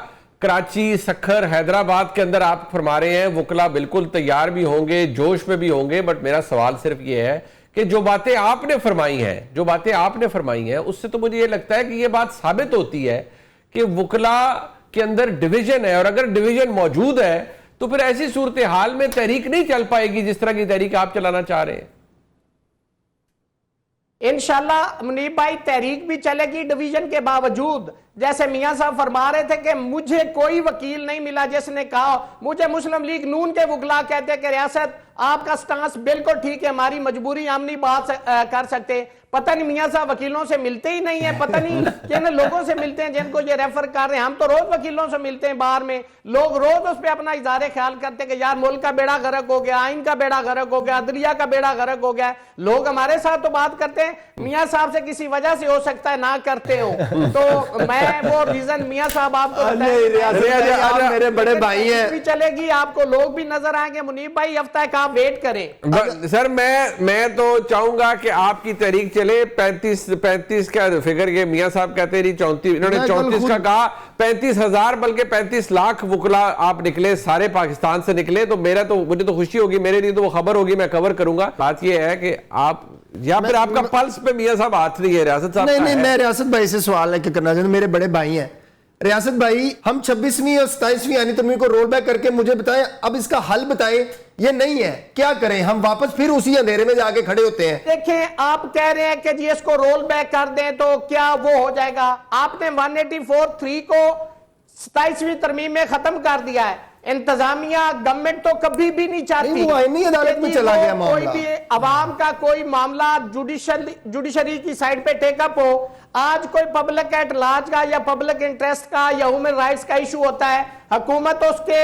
[SPEAKER 1] कराची, सखर, हैदराबाद के अंदर आप फरमा रहे हैं वकला बिल्कुल तैयार भी होंगे, जोश में भी होंगे, बट मेरा सवाल सिर्फ ये है कि जो बातें आपने फरमाई हैं उससे तो मुझे ये लगता है कि ये बात साबित होती है कि वकला के अंदर डिवीजन है, और अगर डिवीजन मौजूद है तो फिर ऐसी सूरत हाल में तहरीक नहीं चल पाएगी जिस तरह की तहरीक आप चलाना चाह रहे हैं।
[SPEAKER 4] इंशाल्लाह मुनीब भाई तहरीक भी चलेगी डिवीजन के बावजूद। जैसे मियां साहब फरमा रहे थे कि मुझे कोई वकील नहीं मिला जिसने कहा, मुझे मुस्लिम लीग नून के वकला कहते हैं कि रियासत आपका स्टांस बिल्कुल ठीक है, हमारी मजबूरी हम नहीं बात कर सकते। पता नहीं मियां साहब वकीलों से मिलते ही नहीं है, पता नहीं किन लोगों से मिलते हैं जिनको ये रेफर कर रहे हैं। हम तो रोज वकीलों से मिलते हैं बाहर में, लोग रोज उस पर अपना इज़हार ख्याल करते हैं कि यार मुल्क का बेड़ा गर्क हो गया, आइन का बेड़ा गर्क हो गया, अदलिया का बेड़ा गर्क हो गया। लोग हमारे साथ तो बात करते हैं, मियां साहब से किसी वजह से हो सकता है ना करते हो, तो मैं वो रीजन मियां साहब आपको
[SPEAKER 3] मेरे बड़े भाई हैं,
[SPEAKER 4] भी चलेगी, आपको लोग भी नजर आएंगे। मुनीब भाई हफ्ता का आप वेट करें।
[SPEAKER 1] सर मैं तो चाहूंगा कि आपकी तहरीक चले। 35 का फिगर ये मियां साहब कहते नहीं 34, इन्होंने 34 का कहा, 35,000 बल्कि 35 लाख वकला आप निकले, सारे पाकिस्तान से निकले, तो मुझे तो खुशी होगी, मेरे लिए तो वो खबर होगी, मैं कवर करूंगा। बात ये है कि आप या फिर आपका पल्स पे मियां साहब हाथ नहीं है, रियासत साहब
[SPEAKER 3] नहीं, मैं रियासत भाई से सवाल है कि करना चाहता हूं, मेरे बड़े भाई हैं। रियासत भाई, हम 26वीं और 27वीं आईनी तरमीम को रोल बैक करके मुझे बताएं, अब इसका हल बताएं। ये नहीं है, क्या करें? हम वापस फिर उसी अंधेरे में जाके खड़े होते हैं।
[SPEAKER 4] देखें, आप कह रहे हैं कि जी इसको रोल बैक कर दें तो क्या वो हो जाएगा? आपने 184(3) को 27वीं तरमीम में खत्म कर दिया है। इंतजामिया गवर्नमेंट तो कभी भी नहीं चाहती
[SPEAKER 3] वो आईनी अदालत में चला गया मामला,
[SPEAKER 4] कोई भी अवाम का कोई मामला जुडिशरी की साइड पे टेकअप हो। आज कोई पब्लिक एट लार्ज का या पब्लिक इंटरेस्ट का या ह्यूमन राइट्स का इशू होता है, हुकूमत उसके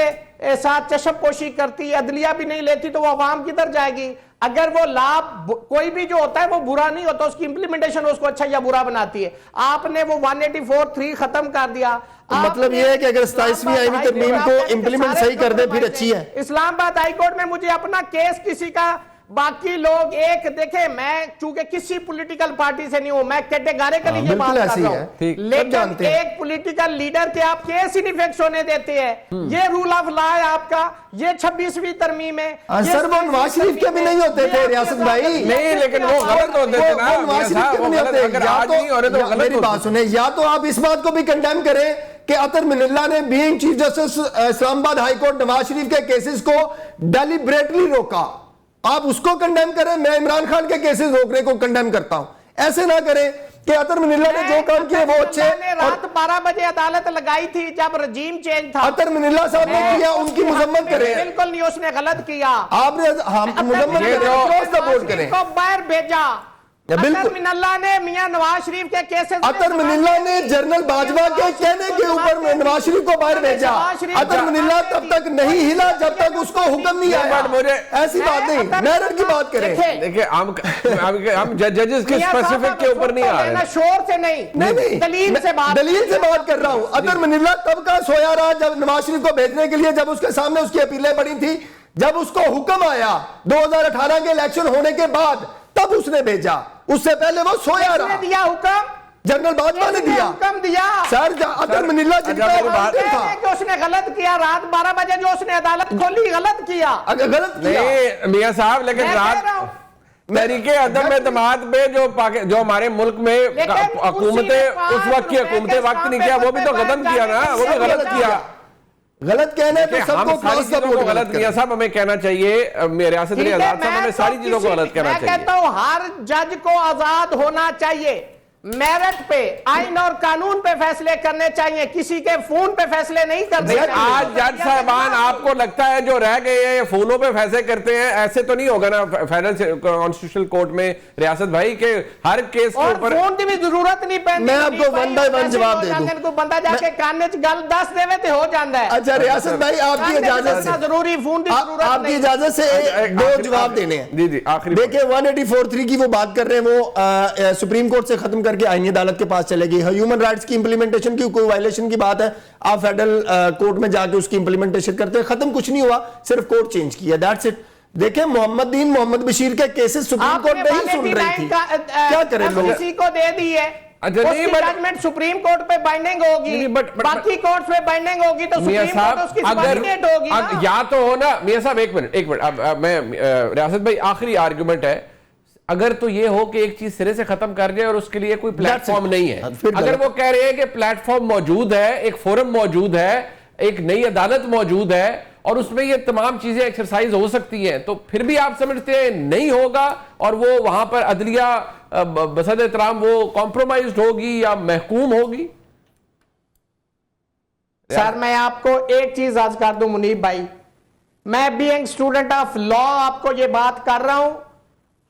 [SPEAKER 4] साथ चशमपोशी करती है, अदलिया भी नहीं लेती, तो वो अवाम किधर जाएगी? अगर वो लाभ कोई भी जो होता है वो बुरा नहीं होता, उसकी इंप्लीमेंटेशन उसको अच्छा या बुरा बनाती है। आपने वो 184(3) खत्म कर दिया।
[SPEAKER 3] तो मतलब ये है कि अगर 27वीं आईनी तरमीम को इंप्लीमेंट सही कर दे फिर अच्छी है।
[SPEAKER 4] इस्लामाबाद हाई कोर्ट में मुझे अपना केस किसी का, बाकी लोग एक देखे, मैं चूंकि किसी पॉलिटिकल पार्टी से नहीं हूं, मैं कैटेगरिकली ये बात कर रहा हूं, लेकिन एक पॉलिटिकल लीडर के आप केस ही नहीं फिक्स होने देते हैं। ये रूल ऑफ लॉ है आपका, ये 26वीं तरमीम है।
[SPEAKER 3] सर वो नवाज शरीफ के भी नहीं होते थे रियासत भाई,
[SPEAKER 1] नहीं, लेकिन वो गलत होते थे ना,
[SPEAKER 3] नवाज शरीफ के भी नहीं होते। मेरी बात सुने, या तो आप इस बात को भी कंडेम करें कि अतर मिनल्ला ने being chief justice Islamabad high court Nawaz Sharif के केसेस को डेलिबरेटली रोका, आप उसको कंडेम करें। मैं इमरान खान के केसेस रोकने को कंडेम करता हूं। ऐसे ना करें कि अतर मिनल्ला ने जो काम किए वो अच्छे।
[SPEAKER 4] रात 12 बजे अदालत लगाई थी जब रजीम चेंज था,
[SPEAKER 3] अतर मिनल्ला साहब ने किया, उनकी मजम्मत करें।
[SPEAKER 4] बिल्कुल नहीं, उसने गलत किया।
[SPEAKER 3] आपने हम मजम्मत करें,
[SPEAKER 4] को बाहर भेजा। अतर मिनल्ला ने मियां नवाज शरीफ के केसेस,
[SPEAKER 3] अतर मिनल्ला ने जनरल बाजवा के कहने के ऊपर नवाज शरीफ को बाहर भेजा। अतर मिनल्ला तब तक नहीं हिला जब तक उसको हुक्म नहीं आया।
[SPEAKER 1] मुझे
[SPEAKER 3] ऐसी बात नहीं, मेरिट की बात करें।
[SPEAKER 1] देखिए हम जजेस के स्पेसिफिक के ऊपर नहीं आ रहे,
[SPEAKER 4] शोर से नहीं, दलील से
[SPEAKER 3] बात कर रहा हूं। अतर मिनल्ला तब का सोया रहा जब नवाज शरीफ को भेजने के लिए, जब उसके सामने उसकी अपीलें पड़ी थी, जब उसको हुक्म आया 2018 के इलेक्शन होने के बाद, तब उसने भेजा। उससे पहले वो सोया रहा।
[SPEAKER 4] दिया हुक्म,
[SPEAKER 3] जनरल बाजवा ने दिया
[SPEAKER 4] हुक्म दिया।
[SPEAKER 3] सर अतर मिनल्ला
[SPEAKER 4] कि उसने गलत किया, रात 12 बजे जो उसने अदालत खोली गलत किया।
[SPEAKER 3] गलत किया
[SPEAKER 1] मियां साहब, लेकिन रात तहरीके अदम एतमाद पे जो हमारे मुल्क में हुकूमतें उस वक्त की हुकूमतें वक्त नहीं किया, वो भी तो कदम किया ना, वो भी गलत किया।
[SPEAKER 3] गलत कहने पे सबको
[SPEAKER 1] सारी चीजों को गलत मियां साहब हमें कहना चाहिए, रियासत आजाद साहब हमें सारी चीजों को गलत कहना चाहिए।
[SPEAKER 4] मैं कहता हूं हर जज को आजाद होना चाहिए, मेरिट पे, आइन और कानून पे फैसले करने चाहिए, किसी के फोन पे फैसले नहीं करने चाहिए।
[SPEAKER 1] आज जज साहबान आपको लगता है जो रह गए हैं ये फोनों पे फैसले करते हैं, ऐसे तो नहीं होगा ना फेडरल कॉन्स्टिट्यूशनल कोर्ट में रियासत भाई के हर केस के ऊपर
[SPEAKER 4] फोन की भी जरूरत नहीं पैंदी।
[SPEAKER 3] मैं आपको वन बाय वन जवाब दे दूं।
[SPEAKER 4] को बंदा जाके कान च गल दस देवे ते हो जाता है।
[SPEAKER 3] अच्छा रियासत भाई आपकी इजाजत से
[SPEAKER 4] जरूरी फोन की जरूरत
[SPEAKER 3] आपकी इजाजत से दो जवाब देने हैं।
[SPEAKER 1] जी जी आखिरी
[SPEAKER 3] देखिए 184(3) की वो बात कर रहे हैं, वो सुप्रीम कोर्ट से खत्म करके आईनी अदालत के पास चलेगी। ह्यूमन राइट्स की इंप्लीमेंटेशन की कोई वायलेशन की बात है, आप फेडरल कोर्ट में जाके उसकी इंप्लीमेंटेशन करते हैं, खत्म कुछ नहीं हुआ, सिर्फ कोर्ट चेंज किया, दैट्स इट। देखिए मोहम्मद बशीर के केसेस सुप्रीम कोर्ट नहीं सुन रही थी, क्या करें लोग,
[SPEAKER 4] किसी को दे दी है। उसकी जजमेंट सुप्रीम कोर्ट पे बाइंडिंग होगी, बाकी कोर्ट्स पे बाइंडिंग होगी, तो सुप्रीम कोर्ट उसकी सबॉर्डिनेट होगी ना।
[SPEAKER 1] या तो हो ना मियां साहब, एक मिनट अब मैं रियासत भाई आखिरी आर्गुमेंट है, अगर तो ये हो कि एक चीज सिरे से खत्म कर जाए और उसके लिए कोई प्लेटफॉर्म नहीं है, अगर वो कह रहे हैं कि प्लेटफॉर्म मौजूद है, एक फोरम मौजूद है, एक नई अदालत मौजूद है और उसमें ये तमाम चीजें एक्सरसाइज हो सकती हैं, तो फिर भी आप समझते हैं नहीं होगा और वो वहां पर अदलिया बसद एहतराम वो कॉम्प्रोमाइज्ड होगी या महकूम होगी?
[SPEAKER 4] सर मैं आपको एक चीज आज कर दूं मुनीब भाई, मैं बीइंग स्टूडेंट ऑफ लॉ आपको ये बात कर रहा हूं,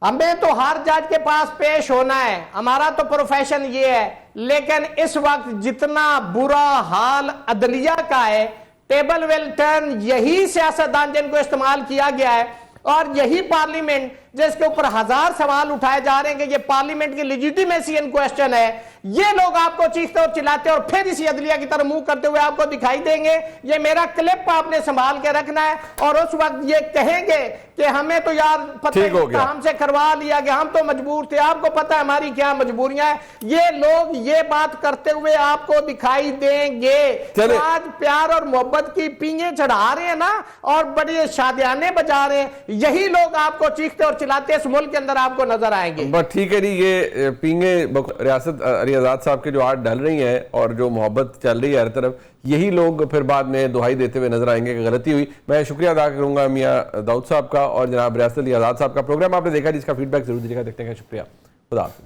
[SPEAKER 4] हमें तो हर जज के पास पेश होना है, हमारा तो प्रोफेशन ये है, लेकिन इस वक्त जितना बुरा हाल अदलिया का है, टेबल विल टर्न, यही सियासतदान जिनको इस्तेमाल किया गया है और यही पार्लियामेंट जिसके ऊपर हजार सवाल उठाए जा रहे हैं कि ये पार्लियामेंट की लेजिटिमेसी इन क्वेश्चन है, ये लोग आपको चीखते और चिल्लाते और फिर इसी अदलिया की तरफ मुंह करते हुए आपको दिखाई देंगे। ये मेरा क्लिप आपने संभाल के रखना है और उस वक्त ये कहेंगे कि हमें तो यार पता हमसे करवा लिया कि हम तो मजबूर थे, आपको पता है हमारी क्या मजबूरियां हैं। ये लोग ये बात करते हुए आपको दिखाई देंगे। तो आज प्यार और मोहब्बत की पींगे चढ़ा रहे हैं ना और बड़े शादियाने बजा रहे हैं, यही लोग आपको चीखते और चिल्लाते इस मुल्क के अंदर आपको नजर आएंगे।
[SPEAKER 1] बस ठीक है, नहीं ये पींगे रियासत अली आजाद साहब के जो आज ढल रही हैं और जो मोहब्बत चल रही है हर तरफ, यही लोग फिर बाद में दुहाई देते हुए नजर आएंगे कि गलती हुई। मैं शुक्रिया अदा करूंगा मियां दाऊद साहब का और जनाब रियासत अली आजाद साहब का। प्रोग्राम आपने देखा जिसका फीडबैक जरूर दीजिएगा। देखते हैं, शुक्रिया, खुदा हाफिज़।